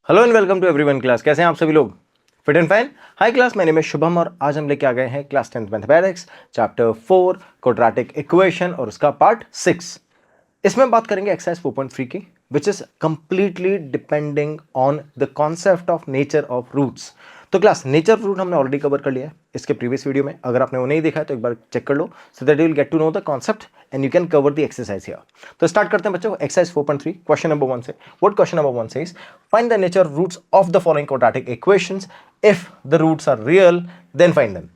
Hello and welcome to everyone class. कैसे हैं आप सभी लोग? Fit and fine. Hi class, मेरे नेम है शुभम और आज हम लेके आ गए हैं class 10th mathematics chapter 4 quadratic equation और उसका पार्ट 6। इसमें बात करेंगे एक्सरसाइज 4.3 की, which is completely depending on the concept of nature of roots. तो क्लास नेचर ऑफ रूट हमने ऑलरेडी कवर कर लिया है इसके प्रीवियस वीडियो में। अगर आपने वो नहीं देखा है तो एक बार चेक कर लो, so that you will get to know the concept and you can cover the exercise here. तो स्टार्ट करते हैं बच्चों एक्सरसाइज 4.3 क्वेश्चन नंबर 1 से। What question number 1 says, find the nature of roots of the following quadratic equations, if the roots are real then find them.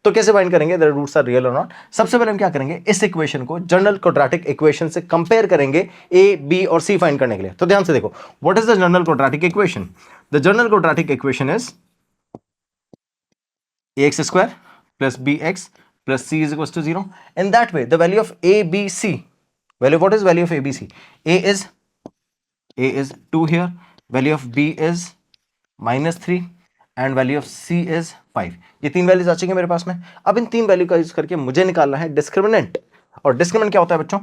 तो कैसे find करेंगे the roots are real और not? सबसे पहले हम क्या करेंगे, इस इक्वेशन को जनरल क्वाड्रेटिक इक्वेशन से कंपेयर करेंगे ए, बी और सी फाइंड करने के लिए। तो ध्यान से देखो, what is the general quadratic equation? The general quadratic equation is ax square plus bx plus c is equals to 0. In that way, the value of a, b, c, what is value of a, b, c? a is 2 here, value of b is -3 and value of c is 5. ये तीन values आ चुकी मेरे पास में। अब इन तीन value का use करके मुझे निकालना है डिस्क्रिमिनेंट। और डिस्क्रिमिनेंट क्या होता है बच्चों?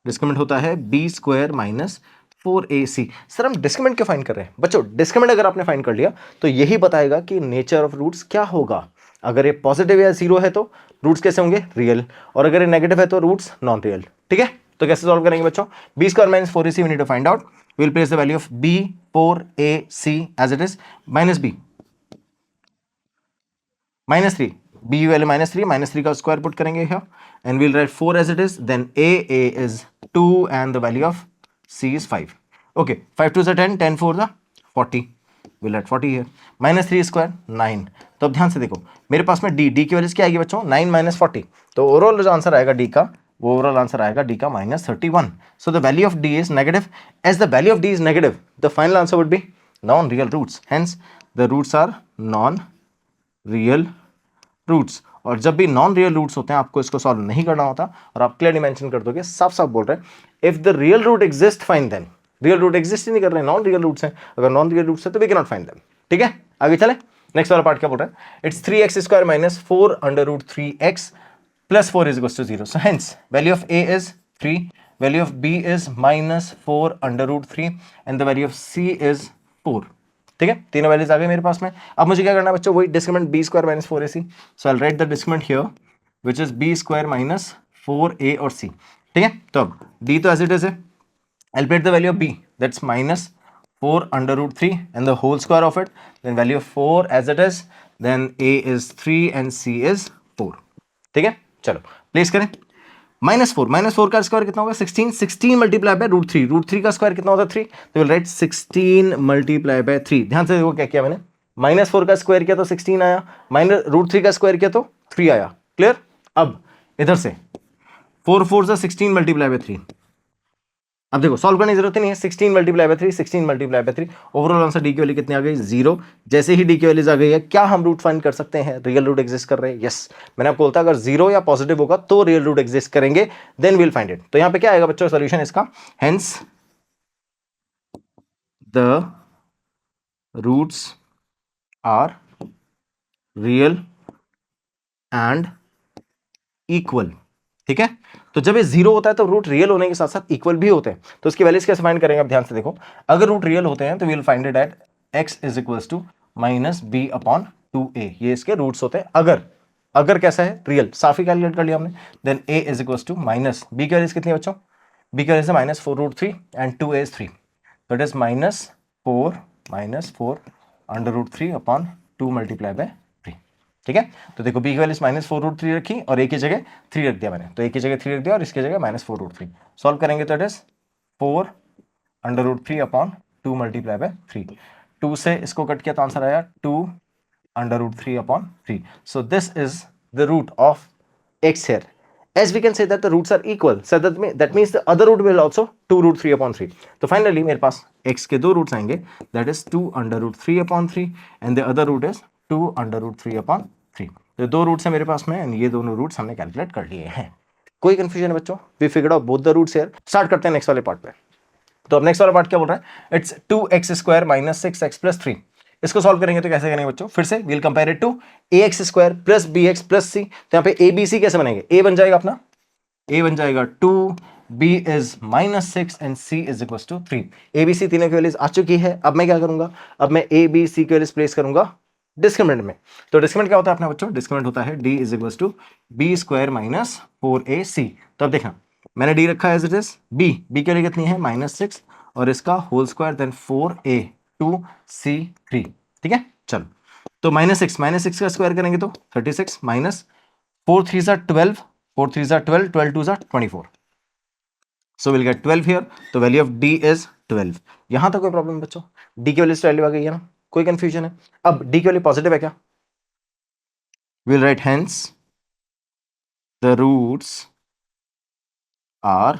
डिस्क्रिमिनेंट होता है b square minus 4ac। Sir हम डिस्क्रिमिनेंट क्यों फाइंड कर रहे हैं बच्चों? डिस्क्रिमिनेंट अगर आपने फाइंड कर लिया तो यही बताएगा कि नेचर ऑफ रूट्स क्या होगा। अगर ये पॉजिटिव या जीरो है तो रूट्स कैसे होंगे? रियल। और अगर ये नेगेटिव है तो रूट्स नॉन रियल। ठीक है, तो कैसे सॉल्व करेंगे बच्चों? b square minus 4ac we need to find out. We will place the value of b 4ac as it is minus b -3, b value -3 का स्क्वायर पुट करेंगे here and we'll write 4 as it is, then a is 2 and the value of c is 5. Okay, 5 2 is 10, 10 4 the 40. We'll write 40 here. -3 square 9. तो अब ध्यान से देखो, मेरे पास में d की वैल्यू क्या आएगी बच्चों? 9 - 40। तो ओवरऑल जो आंसर आएगा d का, वो ओवरऑल आंसर आएगा d का -31. So the value of d is negative. As the value of d is negative, the final answer would be non-real roots. Hence, the roots are non-real roots. और जब भी non real roots होते हैं आपको इसको solve नहीं करना होता और आप क्लियरली मेंशन कर दोगे, साफ साफ बोल रहे हैं if the real root exist find them. Real root exist ही नहीं कर रहे हैं, नॉन रियल रूट्स हैं। अगर नॉन रियल रूट्स है तो we can not find them. ठीक है, आगे चले। नेक्स्ट वाला पार्ट क्या बोल रहा है? It's 3x square minus 4 under root 3x plus 4 is equals to 0। So hence value of a is 3, value of b is -4 under root 3 and the value of c is 4। ठीक है, तीनों values आ गए मेरे पास में। अब मुझे क्या करना है बच्चों? वही discriminant b square minus 4ac। So I will write the discriminant here which is b square minus 4a और c। ठीक है, तो अब d तो एज इट इज है। I will place the value of b, that's -4 under root 3 and the whole square of it, then value of 4 as it is, then a is 3 and c is 4। ठीक है, चलो place करें। -4 का square कितना होगा? 16 multiply by root 3 का square कितना होता है? 3। तो विल राइट 16 मल्टीप्लाई बाय 3। ध्यान से देखो क्या किया मैंने, -4 का स्क्वायर किया तो 16 आया, रूट 3 का स्क्वायर किया तो 3 आया। क्लियर? अब इधर से 4 4 16 मल्टीप्लाई बाय 3। अब देखो सॉल्व करने की जरूरत नहीं है, 16 multiply by 3, 16 multiply by 3। Overall answer D की वैल्यू कितनी आ गई? 0। जैसे ही डी की वैल्यूज आ गई है, क्या हम रूट फाइंड कर सकते हैं? रियल रूट एग्जिस्ट कर रहे हैं? यस, मैंने आपको बोलता अगर 0 या पॉजिटिव होगा तो रियल रूट एग्जिस्ट करेंगे, देन विल फाइंड इट। तो यहां पे क्या आएगा बच्चों सॉल्यूशन इसका? Hence the roots are real and equal. ठीक है, तो जब ये 0 होता है तो रूट रियल होने के साथ साथ इक्वल भी होते हैं। तो इसकी वैल्यूज कैसे फाइंड करेंगे? अब ध्यान से देखो, अगर रूट रियल होते हैं तो we will find it at x is equals to -b/2a। ये इसके रूट्स होते हैं अगर कैसा है? रियल। साफ ही कैलकुलेट कर लिया हमने। Then a is equals to minus b की वैल्यूज कितनी है बच्चों? b की वैल्यूज है -4 रूट 3 एंड 2a इज 3, तो it is -4 under root 3/2 multiply by 3। ठीक है, तो देखो b की वैल्यूज -4 रूट 3 रखी और a की जगह 3 रख दिया मैंने, तो a की जगह 3 रख दिया और इसकी जगह -4 रूट 3। सॉल्व करेंगे तो it is 4 under root 3/2 multiply by 3। 2 से इसको कट किया तो आंसर आया 2 under root 3/3। So this is the root of x here. As we can say that the roots are equal, so that means the other root will also 2 root 3/3. तो finally मेरे पास x के दो roots आएंगे, that is 2 under root 3/3 and the other root is 2 under root 3/3. तो दो roots हैं मेरे पास में, ये दोनों रूट्स हमने कैलकुलेट कर लिए हैं। कोई कंफ्यूजन है बच्चों? We figured out both the roots here. Start करते हैं नेक्स्ट वाले पार्ट पे। तो अब नेक्स्ट वाला पार्ट क्या बोल रहा है? It's 2x square minus 6x plus 3। इसको सॉल्व करेंगे तो कैसे करेंगे बच्चों? फिर से we'll compare it to ax square plus bx plus c। तो यहाँ पे abc कैसे बनेंगे? a बन जाएगा अपना, a बन जाएगा 2 b is -6 and c is equals to 3। a b c तीनों की वैल्यूज आ चुकी है। अब मैं क्या करूंगा, अब मैं a b c की वैल्यूज प्लेस करूंगा डिस्क्रिमिनेंट में। तो डिस्क्रिमिनेंट क्या होता है अपने बच्चों, डिस्क्रिमिनेंट होता है d is equals to b square minus 4ac। तो अब देखना मैंने d रखा है एज इट इज, b की वैल्यू कितनी है -6 और इसका whole square then 4a 2c 3। ठीक है चलो, तो -6 का स्क्वायर करेंगे तो 36 माइनस 4 3 ज़ा 12, 4 3 ज़ा 12, 12 2 ज़ा 24। So will get 12 here. तो वैल्यू ऑफ d इज 12। यहां तक कोई प्रॉब्लम बच्चों, d की वैल्यू वैल्यू आ गई है ना, कोई कंफ्यूजन है? अब d की वैल्यू पॉजिटिव है क्या, will write hence the roots are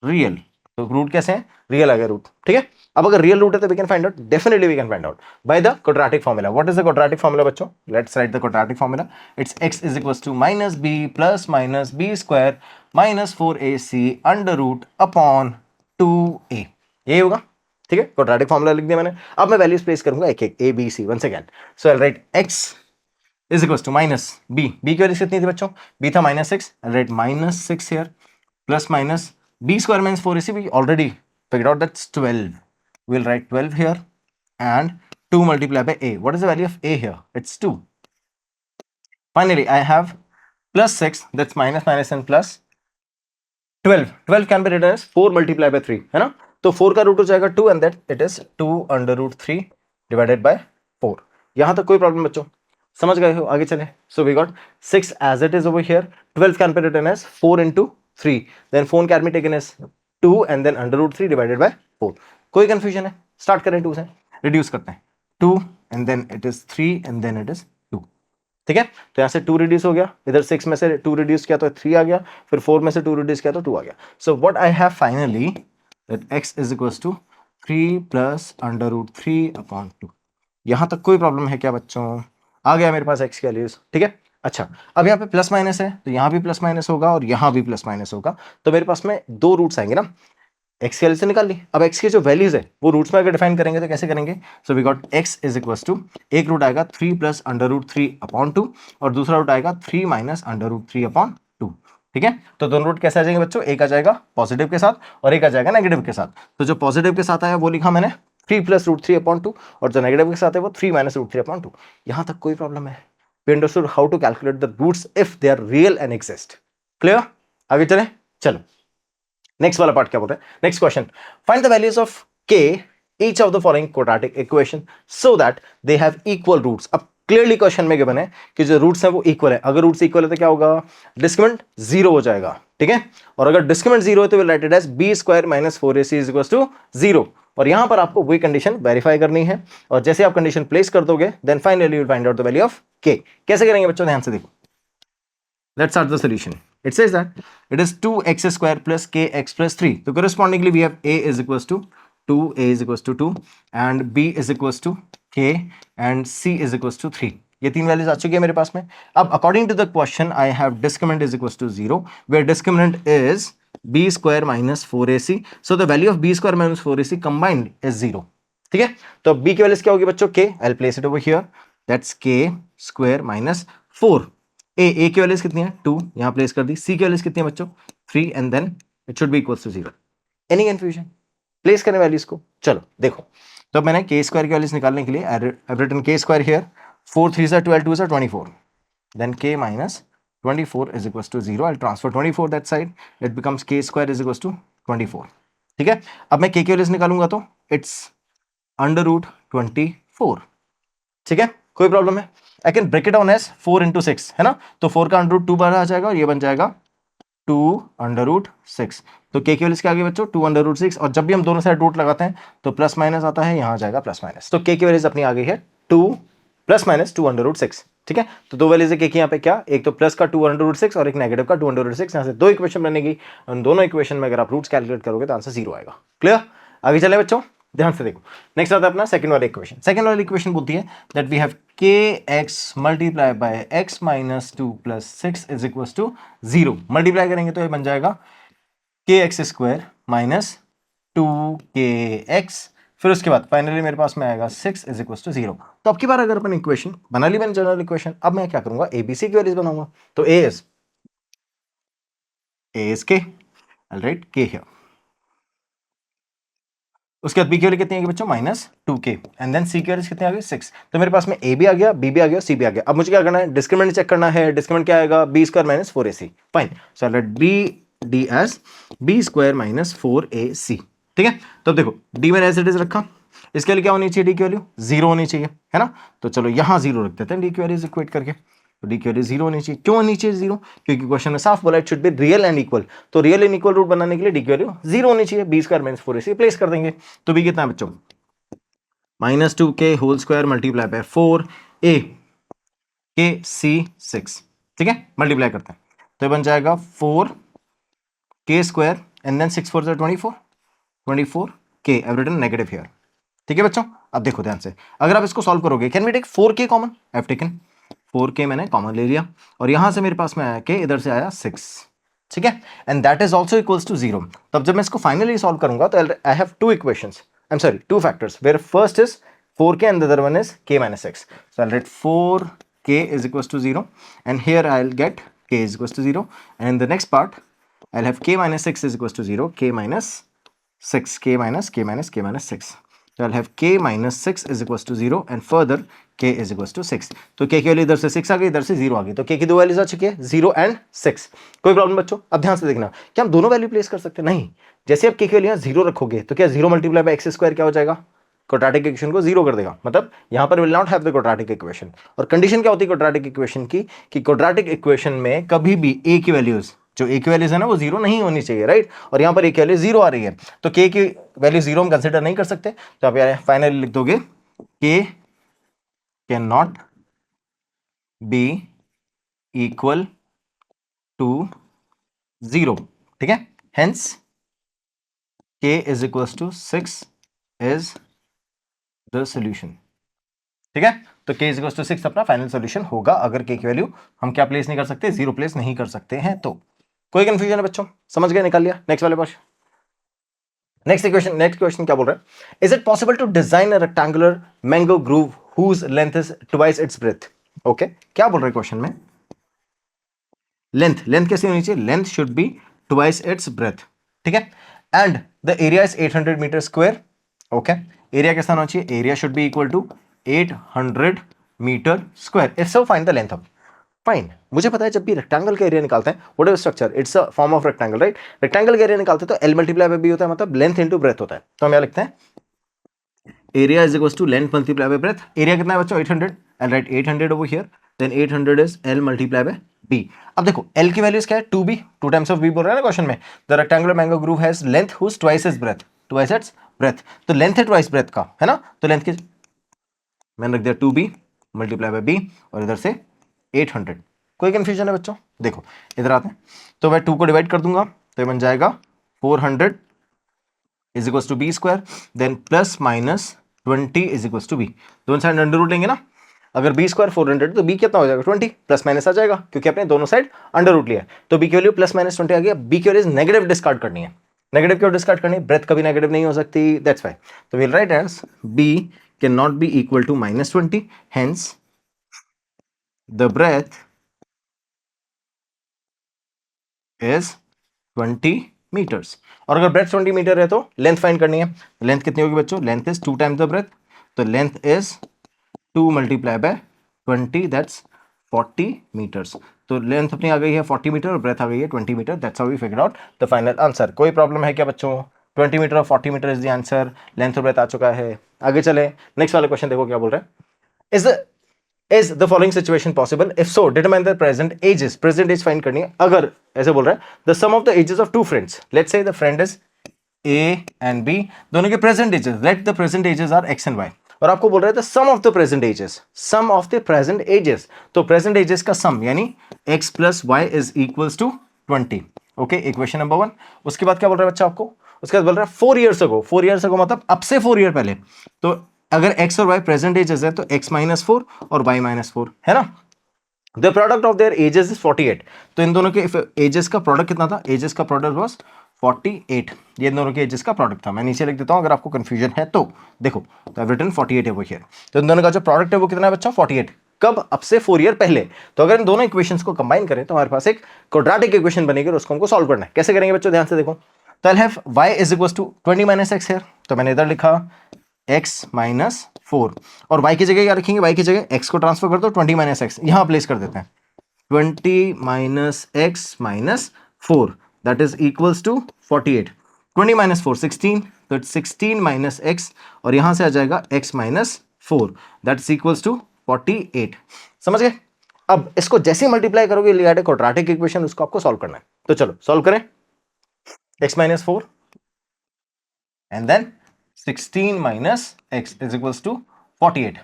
real. तो रूट कैसे हैं, रियल आ गया रूट। ठीक है, अब अगर रियल रूट है तो we can find out, definitely we can find out by the quadratic formula. What is the quadratic formula बच्चों, let's write the quadratic formula. It's x is equals to -b plus minus b square minus 4ac under root upon 2a। ये होगा। ठीक है, quadratic formula लिख दिया मैंने। अब मैं वैल्यूज प्लेस करूंगा एक एक, a b c once again. So I write x is equals to minus b की वैल्यू कितनी थी बच्चों, b था -6, I write -6 here plus minus b square minus 4ac, we already figured out that's 12. We'll write 12 here and 2 multiplied by a. What is the value of a here? It's 2. Finally, I have plus 6, that's minus minus and plus 12. 12 can be written as 4 multiplied by 3, है ना? तो 4 का root हो जाएगा 2 and that it is 2 under root 3 divided by 4. यहां तक कोई problem बच्चों, समझ गए हो? आगे चले। So we got 6 as it is over here. 12 can be written as 4 into 3, then 4 can be taken as 2 and then under root 3 divided by 4. कोई कंफ्यूजन है? स्टार्ट करें 2 से, रिड्यूस करते हैं। 2 and then it is 3 and then it is 2। ठीक है, तो यहां से 2 रिड्यूस हो गया, इधर 6 में से 2 रिड्यूस किया तो 3 आ गया, फिर 4 में से 2 रिड्यूस किया तो 2 आ गया। So what I have finally that x is equals to 3 plus under root 3 upon 2। यहां तक कोई प्रॉब्लम है क्या बच्चों? आ गया मेरे पास x की वैल्यूज। ठीक है, अच्छा अब यहाँ पे प्लस माइनस है तो यहाँ भी प्लस माइनस होगा और यहाँ भी प्लस माइनस होगा, तो मेरे पास में 2 रूट्स आएंगे ना, x की वैल्यू से निकाल ली। अब x की जो वैल्यूज है वो रूट्स में अगर डिफाइन करेंगे तो कैसे करेंगे? So we got x is equals to, एक रूट आएगा 3 प्लस अंडर रूट 3 अपॉन 2 और दूसरा रूट आएगा 3 माइनस अंडर रूट 3 अपॉन 2। ठीक है, तो दोनों रूट कैसे आ जाएंगे बच्चों? एक आ जाएगा पॉजिटिव के साथ और एक आ जाएगा नेगेटिव के साथ। तो जो पॉजिटिव के साथ आया वो लिखा मैंने 3 प्लस रूट 3 अपॉन 2 और जो नेगेटिव के साथ है वो 3 माइनस रूट 3 अपॉन 2। यहां तक कोई प्रॉब्लम है? We understood how to calculate the roots if they are real and exist. Clear? आगे चलें, चलो नेक्स्ट वाला पार्ट क्या बोल रहा है, next question, find the values of k each of the following quadratic equation so that they have equal roots। अब clearly question में गिवन है कि जो रूट्स हैं वो इक्वल है। अगर रूट्स इक्वल है तो क्या होगा? डिस्क्रिमिनेंट 0 हो जाएगा। ठीक है, और अगर डिस्क्रिमिनेंट 0 है तो will write it as b square minus 4ac is equals to 0। और यहां पर आपको वही कंडीशन वेरीफाई करनी है और जैसे आप कंडीशन प्लेस कर दोगे then finally you will find out the value of k। कैसे करेंगे बच्चों, ध्यान से देखो। Let's start the solution. It says that it is 2x square plus kx plus 3. So correspondingly we have a is equals to 2, a is equals to 2 and b is equals to k and c is equals to 3. ये तीन values आ चुकी है मेरे पास में। अब according to the question I have discriminant is equals to 0 where discriminant is b square minus 4ac। So the value of b square minus 4ac combined is 0। ठीक है, तो b की वैल्यूज क्या होगी बच्चों? k, I will place it over here, that's k square minus 4। ए की values कितनी है? 2, यहां प्लेस कर दी। सी की वैल्यूज कितनी है बच्चों? 3 and then it should be equals to 0। Any confusion? Place करें वैल्यूज को। चलो देखो, तो मैंने के स्क्वायर की वैल्यूज निकालने के लिए I have written k square here, 4 3 सा 12 2 सा 24, then k minus 24 is equals to 0। I transfer 24 that side, it becomes k square is equals to 24। ठीक है, अब मैं के की वैल्यूज निकालूंगा तो इट्स अंडर रूट 24। ठीक है, कोई प्रॉब्लम है? I can break it down as 4 into 6, है ना, तो 4 का अंडर रूट 2 बार आ जाएगा और ये बन जाएगा 2 अंडर रूट 6। तो के की वैल्यूज क्या आ गई बच्चों? 2 अंडर रूट 6 और जब भी हम दोनों साइड रूट लगाते हैं तो प्लस माइनस आता है, यहां आ जाएगा प्लस माइनस। तो के की वैल्यूज अपनी आ गई है 2 प्लस माइनस 2 अंडर रूट 6। ठीक है, तो दो वैल्यूज है के की यहाँ पे क्या, एक तो प्लस का 2 अंडर रूट 6 और एक नेगेटिव का 2 अंडर रूट 6। यहाँ से दो इक्वेशन बनेगी, उन दोनों इक्वेशन में अगर आप रूट्स कैलकुलेट करोगे तो आंसर 0 आएगा। क्लियर? आगे चले बच्चों, ध्यान से देखो। नेक्स्ट आता है अपना सेकंड वाला इक्वेशन। सेकंड वाली इक्वेशन बोलती है that we have kx multiply by x minus 2 plus 6 is equals to 0। Multiply करेंगे तो ये बन जाएगा kx स्क्वायर माइनस 2kx, फिर उसके बाद फाइनली मेरे पास में आएगा 6 इज इक्वल्स टू 0। तो अब की बार अगर अपन इक्वेशन बना ली मैंने जनरल इक्वेशन, अब मैं क्या करूंगा? abc की वैल्यूज बनाऊंगा। तो a is k I right के हियर। उसके बाद बी की वैल्यू कितनी आएगी बच्चों -2k एंड देन सी की वैल्यू कितनी आ गई 6। तो मेरे पास में ए भी आ गया, बी भी आ गया, सी भी आ गया। अब मुझे क्या करना है, डिस्क्रिमिनेंट चेक करना है। डिस्क्रिमिनेंट क्या आएगा, b² - 4ac। Fine, so let be D as b² - 4ac। ठीक है, तो अब देखो डी मैंने एज इट इज रखा, इसके लिए क्या होनी चाहिए, डी की वैल्यू 0 होनी चाहिए, है ना। तो चलो यहां 0 रख देते हैं डी की वैल्यू इक्वेट करके। तो डी की वैल्यू 0 होनी चाहिए। क्यों होनी चाहिए 0, क्योंकि क्वेश्चन में साफ बोला it should be real and equal. तो रियल एंड इक्वल रूट बनाने के लिए डी की वैल्यू 0 होनी चाहिए। b² - 4ac प्लेस कर देंगे। तो बी कितना है बच्चों, -2k whole square multiply by 4a के सी 6। ठीक है, मल्टीप्लाई करते हैं तो बन जाएगा 4k² and then 6 4 24k। I've written negative here। ठीक है बच्चों, अब देखो ध्यान से, अगर आप इसको सॉल्व करोगे, can we take 4k common, I have taken 4k, मैंने कॉमन ले लिया और यहां से मेरे पास में आया k, इधर से आया 6। ठीक है, and that is also equals to 0। तब जब मैं इसको फाइनली सॉल्व करूंगा तो I have two equations, I am sorry, two factors, where first is 4k and the other one is k - 6. So I'll write 4k is equals to 0 and here I'll get k is equals to 0 and in the next part I'll have k - 6 is equals to 0, k - 6, k - 6. So I'll have k - 6 is equals to 0 and further k is equals to 6. तो k की value इधर से 6 आ गई, इधर से 0 आ गई, तो k की दो वैल्यूज आ चुकी है 0 and 6। कोई प्रॉब्लम बच्चों, अब ध्यान से देखना, क्या हम दोनों वैल्यू प्लेस कर सकते हैं, नहीं। जैसे आप k की वैल्यू यहाँ 0 रखोगे तो क्या 0 मल्टीप्लाई बाय x² क्या हो जाएगा, क्वाड्रेटिक इक्वेशन को 0 कर देगा, मतलब यहां पर will not have the quadratic equation. और कंडीशन क्या होती है क्वाड्रेटिक इक्वेशन की, कि क्वाड्रेटिक इक्वेशन में कभी भी a की वैल्यूज, जो a की वैल्यूज है ना, वो 0 नहीं होनी चाहिए, राइट। और यहां पर a की वैल्यू 0 आ रही है, तो k की वैल्यू 0 हम कंसिडर नहीं कर सकते। तो आप यार फाइनली लिख दोगे k can not be equal to 0। ठीक है, hence k is equals to 6 is the solution. ठीक है, तो k इज इक्वल्स टू 6 अपना फाइनल सॉल्यूशन होगा, अगर k की वैल्यू हम क्या प्लेस नहीं कर सकते, 0 प्लेस नहीं कर सकते हैं। तो कोई कंफ्यूजन है बच्चों, समझ गए, निकाल लिया। नेक्स्ट वाले क्वेश्चन, नेक्स्ट क्वेश्चन क्या बोल रहा है, is it possible to design a rectangular mango grove whose length is twice its breadth. Okay, क्या बोल रहे हैं क्वेश्चन में, लेंथ कैसी होनी चाहिए, length should be twice its breadth. ठीक है, and the area is 800 metre square. Okay, area कैसा होना चाहिए, area should be equal to 800 metre square. If so find the length of. Fine, मुझे पता है जब भी रेक्टेंगल का एरिया निकालते हैं, what is structure, it's a form of rectangle, right. Rectangle का एरिया निकालते हैं तो L मल्टीप्लाई बाय B होता है, मतलब लेंथ इनटू ब्रेथ होता है। तो हम यहाँ लिखते हैं area is equals to length multiply by breadth. Area कितना है बच्चों, 800, and right 800 over here, then 800 is L multiply by B। अब देखो L की वैल्यूज क्या है, 2B, 2 टाइम्स ऑफ B बोल रहा है ना क्वेश्चन में। The rectangular mango grove has length whose twice is breadth, twice its breadth. तो लेंथ है ट्वाइस ब्रेथ का, है ना। तो लेंथ की मैंने रख दिया 2B मल्टीप्लाई बाय B और इधर से 800। कोई कंफ्यूजन है बच्चों, देखो इधर आते हैं, तो मैं 2 को डिवाइड कर दूंगा तो ये बन जाएगा 400 is equals to B², then plus minus 20 is equals to B। दोनों साइड अंडर रूट लेंगे ना, अगर B² 400 तो B कितना हो जाएगा 20, प्लस माइनस आ जाएगा क्योंकि आपने दोनों साइड अंडर रूट लिया है। तो B की वैल्यू प्लस माइनस 20 आ गया। B की वैल्यू नेगेटिव डिस्कार्ड करनी है, नेगेटिव क्यों डिस्कार्ड करनी है, ब्रेथ कभी नेगेटिव नहीं हो सकती, दैट्स व्हाई। तो will write as B can not be equal to -20, hence the breadth is 20 metres. और अगर ब्रेथ 20 मीटर है तो लेंथ फाइंड करनी है। लेंथ कितनी होगी बच्चों, length is 2 times the breadth, तो length is 2 multiply by 20, that's 40 metres. तो लेंथ अपनी आ गई है 40 मीटर और ब्रेथ आ गई है 20 metre. That's how we figure out the final answer. कोई प्रॉब्लम है क्या बच्चों, 20 मीटर और 40 metre is the answer, length और ब्रेथ आ चुका है। आगे चले, नेक्स्ट वाले क्वेश्चन देखो क्या बोल रहे हैं, Is the following situation possible? If so, determine the present ages. Present age find करनी है। अगर ऐसे बोल रहा है the sum of the ages of two friends. Let's say the friend is A and B. दोनों के present ages. Let the present ages are X and Y. और आपको बोल रहा है the sum of the present ages. Sum of the present ages. तो present ages का sum यानी X plus Y is equals to 20. Okay, equation number 1. उसके बाद क्या बोल रहा है बच्चा आपको? उसके बाद बोल रहा है 4 years ago. 4 years ago मतलब अब से 4 year पहले। तो अगर x और y प्रेजेंट एजेस है तो x -4 और y -4 है ना। The product of their edges is 48। तो इन दोनों के एजेस का प्रोडक्ट कितना था, एजेस का प्रोडक्ट वाज 48। ये इन दोनों के एजेस का प्रोडक्ट था। मैं नीचे लिख देता हूं अगर आपको कंफ्यूजन है तो। देखो तो I have written 48 over here. तो इन दोनों का जो प्रोडक्ट है वो कितना है बच्चा, 48। कब? अब से 4 ईयर पहले। तो अगर इन दोनों इक्वेशंस को कंबाइन करें तो हमारे पास एक क्वाड्रेटिक इक्वेशन बनेगी और उसको हमको सॉल्व करना है। कैसे करेंगे बच्चों? ध्यान से देखो। तो I have y is equal to 20 minus x here, तो मैंने इधर लिखा x माइनस 4 और y की जगह क्या रखेंगे? y की जगह x को ट्रांसफर कर दो, 20 माइनस एक्स यहां प्लेस कर देते हैं। 20 minus x minus 4 that is equals to 48। 20 minus 4 16, तो 16 माइनस एक्स और यहां से आ जाएगा x minus 4 that is equals to 48। समझ गए? अब इसको जैसे मल्टीप्लाई करोगे लिया क्वाड्रेटिक इक्वेशन, उसको आपको सॉल्व करना है। तो चलो सॉल्व करें। x minus 4 and then 16 minus x is equals to 48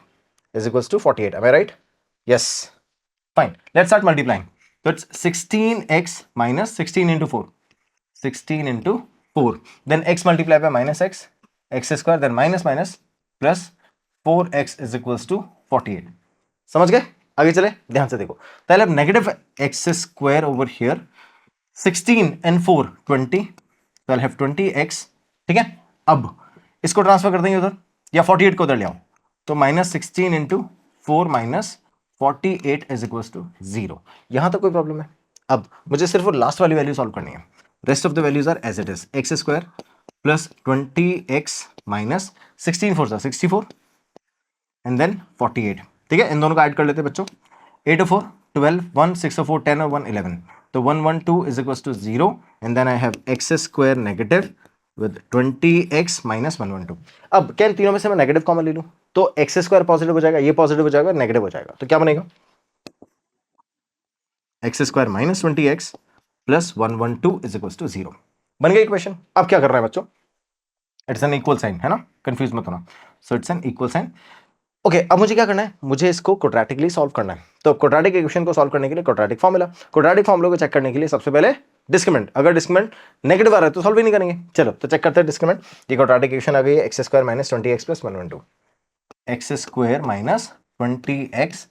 is equals to 48. Am I right? Yes. Fine. Let's start multiplying. So it's 16x minus 16 into 4. 16 into 4. Then x multiplied by minus x square, then minus minus plus 4x is equals to 48. समझ गए? आगे चले, ध्यान से देखो। तो I'll have negative x square over here. 16 and 4 20. So I'll have 20x. ठीक है? अब इसको ट्रांसफर कर देंगे उधर, या 48 को उधर ले आओ, तो minus 16 into 4 minus 48 is equal to 0। यहां तक कोई प्रॉब्लम है? अब मुझे सिर्फ वो लास्ट वाली वैल्यू सॉल्व करनी है। Rest of the values are as it is. X square plus 20x minus 16 4 64 and then 48। ठीक है, इन दोनों को ऐड कर लेते हैं बच्चों। 8 और 4 12, 1 6 और 4 10 और 1 11, तो 112 is equal to 0 and then I have x square negative with 20x minus 112। अब क्या इन तीनों में से मैं नेगेटिव कॉमन ले लूं तो एक्स स्क्वायर पॉजिटिव हो जाएगा, ये पॉजिटिव हो जाएगा, नेगेटिव हो जाएगा, तो क्या बनेगा? X square minus 20x plus 112 is equal to 0। बन गई इक्वेशन। अब क्या कर रहा है बच्चों? इट्स एन इक्वल साइन, है ना, कंफ्यूज मत होना। So it's an equal sign. Okay, अब मुझे क्या करना है? मुझे इसको क्वाड्रेटिकली सॉल्व करना है। तो क्वाड्रेटिक इक्वेशन को सॉल्व करने के लिए क्वाड्रेटिक फॉर्मूला, क्वाड्रेटिक फॉर्मूला को चेक करने के लिए सबसे पहले डिस्क्रिमिनेंट, अगर डिस्क्रिमिनेंट नेगेटिव आ रहा है तो सॉल्व ही नहीं करेंगे। चलो तो चेक करते हैं डिस्क्रिमिनेंट। ये क्वाड्रेटिक इक्वेशन आ गई है, x square minus 20x plus 112, x square minus 20x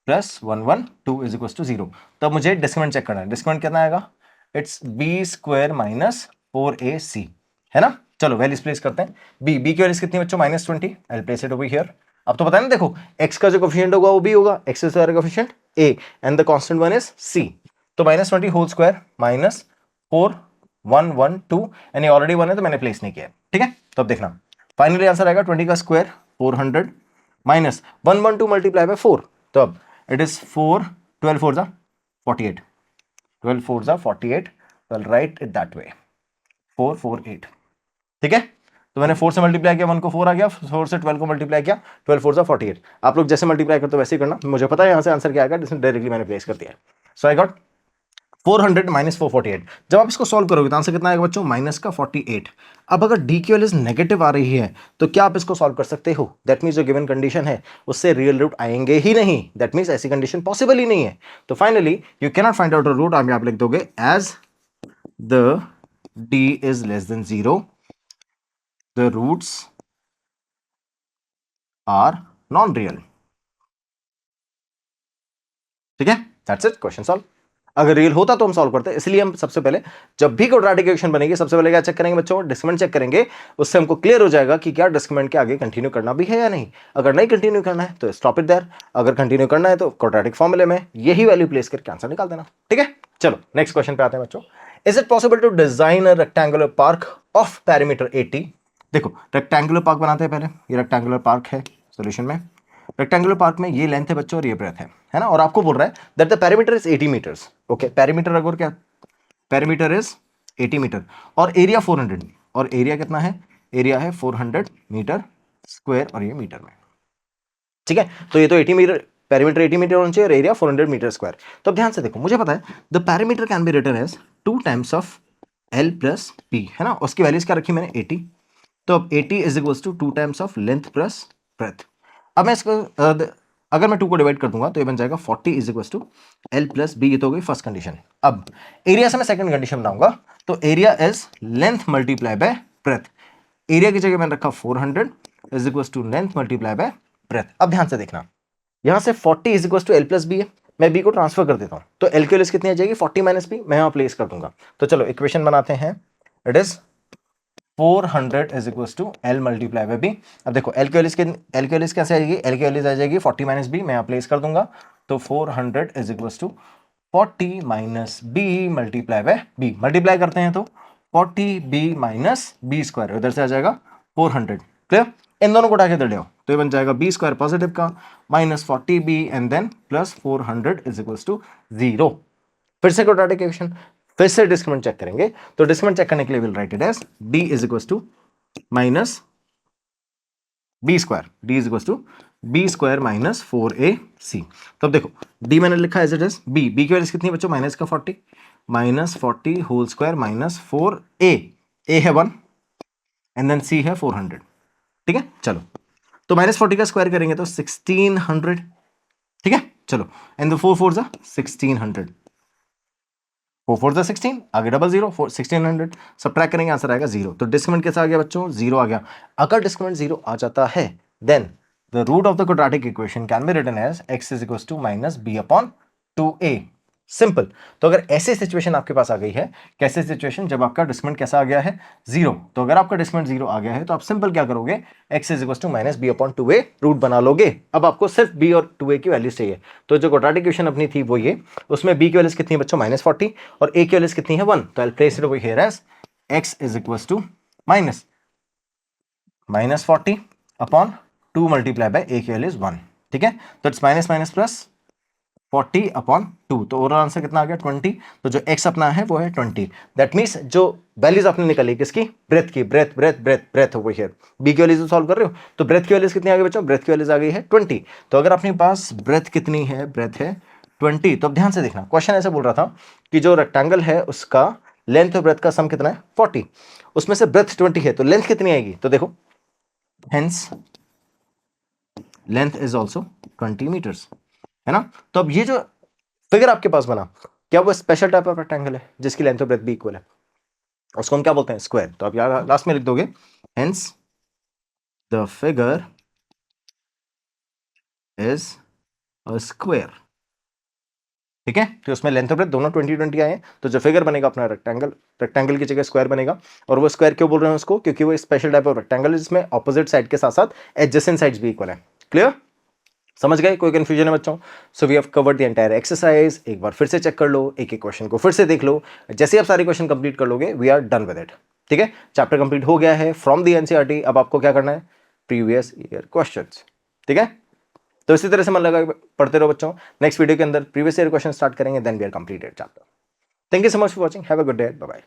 plus 112 is equal to 0। तो अब मुझे डिस्क्रिमिनेंट चेक करना है। डिस्क्रिमिनेंट कितना आएगा? It's B square minus 4ac, है ना। चलो वैल्यूज प्लेस करते हैं। बी की वैल्यूज कितनी बच्चों? Minus 20। I will place it over here. अब तो पता है ना, देखो x का जो कोफिशिएंट होगा वो b होगा, एक्स स्क्वायर का coefficient a and the constant one is c। तो minus 20 whole square minus 4112 and ये ऑलरेडी 1 है तो मैंने प्लेस नहीं किया। ठीक है, तो अब देखना फाइनली आंसर आएगा 20 का स्क्वायर 400 माइनस 112 मल्टीप्लाई बाय 4, तो अब इट इज 4 12 4 जा 48, 12 4 जा 48, तो आई राइट इट दैट वे 448। ठीक है, तो मैंने 4 से मल्टीप्लाई किया, 1 को 4 आ गया, 4 से 12 को मल्टीप्लाई किया, 12 4 जा 48। आप लोग जैसे मल्टीप्लाई करते हो वैसे ही करना, मुझे पता है यहां से आंसर क्या आएगा, जिसमें डायरेक्टली मैंने प्लेस कर दिया है। सो आई गॉट 400 माइनस 448। जब आप इसको सॉल्व करोगे तो आंसर कितना आएगा बच्चों? माइनस का 48। अब अगर डी की वैल्यूज नेगेटिव आ रही है तो क्या आप इसको सॉल्व कर सकते हो? दैट मीन्स जो गिवन कंडीशन है उससे रियल रूट आएंगे ही नहीं, दैट मीन्स ऐसी कंडीशन पॉसिबल ही नहीं है। तो finally you can not find out a root. आप लिख दोगे as the D is less than 0 the roots are non-real। ठीक है, that's it, क्वेश्चन सॉल्व। अगर रियल होता तो हम सॉल्व करते, इसलिए हम सबसे पहले जब भी क्वाड्रेटिक इक्वेशन बनेगी सबसे पहले क्या चेक करेंगे बच्चों? डिस्क्रिमिनेंट चेक करेंगे। उससे हमको क्लियर हो जाएगा कि क्या डिस्क्रिमिनेंट के आगे कंटिन्यू करना भी है या नहीं। अगर नहीं कंटिन्यू करना है तो स्टॉप इट देयर, अगर कंटिन्यू करना है तो क्वाड्रेटिक फॉर्मूले में यही वैल्यू प्लेस करके आंसर निकाल देना। ठीक है, चलो नेक्स्ट क्वेश्चन पे आते हैं बच्चों। Is it possible to design a rectangular park of perimeter 80? देखो रेक्टेंगुलर पार्क बनाते हैं पहले। ये रेक्टेंगुलर पार्क है सॉल्यूशन में। रेक्टेंगुलर पार्क में ये लेंथ है बच्चों और ये ब्रेथ है ना, और आपको बोल रहा है that the perimeter is 80 metres. Okay, perimeter अगर क्या, पेरीमीटर इज 80 मीटर और एरिया 400, और एरिया कितना है? एरिया है 400 मीटर स्क्वायर और ये मीटर में। ठीक है, तो ये तो 80 मीटर, पेरीमीटर 80 मीटर होना चाहिए और एरिया 400 मीटर स्क्वायर। तो अब ध्यान से देखो, मुझे पता है the perimeter can be written as 2 times of L plus P, है ना। उसकी वैल्यूज क्या रखी मैंने? 80। तो अब 80 is equals to 2 times of length plus breadth. अब मैं इसको अगर मैं 2 को डिवाइड कर दूंगा तो ये बन जाएगा 40 is equals to L plus B। ये तो हो गई फर्स्ट कंडीशन। अब एरिया से मैं सेकंड कंडीशन बनाऊंगा, तो area is length multiply by breadth. Area की जगह मैंने रखा 400 is equals to length multiply by breadth. अब ध्यान से देखना, यहां से 40 is equals to L plus B है, मैं B को ट्रांसफर कर देता हूं, तो L की वैल्यू कितनी आ जाएगी? 40 माइनस B, मैं यहां प्लेस कर दूंगा। तो चलो इक्वेशन बनाते हैं। It is 400 is equal to L multiply by B। अब देखो L की वैल्यूज कैसे आएगी, L की वैल्यूज आ जाएगी 40 माइनस B, मैं यहाँ प्लेस कर दूंगा, तो 400 is equal to 40 minus B multiply by B। मल्टीप्लाई करते हैं तो 40B माइनस B स्क्वायर, उधर से आ जाएगा 400। क्लियर? इन दोनों को उठा के इधर ले आओ तो ये बन जाएगा B स्क्वायर पॉजिटिव का minus 40B and then plus 400 is equal to 0। फिर से क्वाड्रेटिक इक्वेशन, फिर से डिस्क्रिमिनेंट चेक करेंगे, तो डिस्क्रिमिनेंट चेक करने के लिए will write it as D is equal to minus B square, D is equal to B square minus 4AC। तो अब देखो D मैंने लिखा एज इट इज, B की वैल्यू कितनी है बच्चों, माइनस का 40, minus 40 whole square minus 4A, A है 1 एंड देन C है 400। ठीक है, चलो तो माइनस 40 का स्क्वायर करेंगे तो 1600। ठीक है, चलो एंड द 4 4 1600, 4 4 16, आगे डबल जीरो 1600, सबट्रैक्ट करेंगे आंसर आएगा 0। तो डिस्क्रिमिनेंट कैसा आ गया बच्चों, 0 आ गया। अगर डिस्क्रिमिनेंट 0 आ जाता है then the root of the quadratic equation can be written as x is equal to minus b upon 2a। Simple. तो अगर ऐसी सिचुएशन आपके पास आ गई है, कैसे सिचुएशन, जब आपका डिस्क्रिमिनेंट कैसा आ गया है 0, तो अगर आपका डिस्क्रिमिनेंट 0 आ गया है तो आप सिंपल क्या करोगे, x is equal to minus b upon 2a root बना लोगे। अब आपको सिर्फ b और 2a की वैल्यूज चाहिए। तो जो क्वाड्रेटिक इक्वेशन अपनी थी वो ये, उसमें b की वैल्यूज कितनी है बच्चों, माइनस 40, और a की वैल्यूज कितनी है 1, तो I place it over here as x is equal to minus 40 upon 2 multiply by a की वैल्यूज 1। ठीक है, तो it's minus minus plus 40 upon 2, तो ओवरऑल आंसर कितना आ गया 20। तो जो x अपना है वो है 20। दैट मीन्स जो वैल्यूज आपने निकाली किसकी, ब्रेथ की, ब्रेथ ओवर हियर, b की वैल्यूज सॉल्व कर रहे हो, तो ब्रेथ की वैल्यूज कितनी आ गई बच्चों, ब्रेथ की वैल्यूज आ गई है 20। तो अगर अपने पास ब्रेथ कितनी है, ब्रेथ है 20, तो अब ध्यान से देखना, क्वेश्चन ऐसे बोल रहा था कि जो रेक्टेंगल है उसका लेंथ और ब्रेथ का सम कितना है 40, उसमें से ब्रेथ 20 है, तो लेंथ कितनी आएगी, तो देखो hence length is also 20 metres, है ना। तो अब ये जो फिगर आपके पास बना, क्या वो स्पेशल टाइप ऑफ रेक्टेंगल है जिसकी लेंथ और ब्रेथ भी इक्वल है, उसको हम क्या बोलते हैं, स्क्वायर। तो आप यहां लास्ट में लिख दोगे hence the figure is a square. ठीक है, तो उसमें लेंथ और ब्रेथ दोनों 20-20 आए हैं, तो जो फिगर बनेगा अपना रेक्टेंगल की जगह स्क्वायर बनेगा। और वो स्क्वायर क्यों बोल रहे हैं उसको, क्योंकि वो स्पेशल टाइप ऑफ रेक्टेंगल है जिसमें ऑपोजिट साइड के साथ साथ एडजेसेंट साइड्स भी इक्वल है। क्लियर, समझ गए, कोई कंफ्यूजन है बच्चों। So we have covered the entire exercise. एक बार फिर से चेक कर लो, एक एक क्वेश्चन को फिर से देख लो, जैसे आप सारे क्वेश्चन कंप्लीट कर लोगे we are done with it. ठीक है, चैप्टर कंप्लीट हो गया है फ्रॉम द एनसीईआरटी। अब आपको क्या करना है, प्रीवियस ईयर क्वेश्चंस। ठीक है, तो इसी तरह से मन लगा पढ़ते रहो बच्चों। नेक्स्ट वीडियो के अंदर प्रीवियस ईयर क्वेश्चन स्टार्ट करेंगे, then we are completed chapter. Thank you so much for watching, have a good day, bye bye.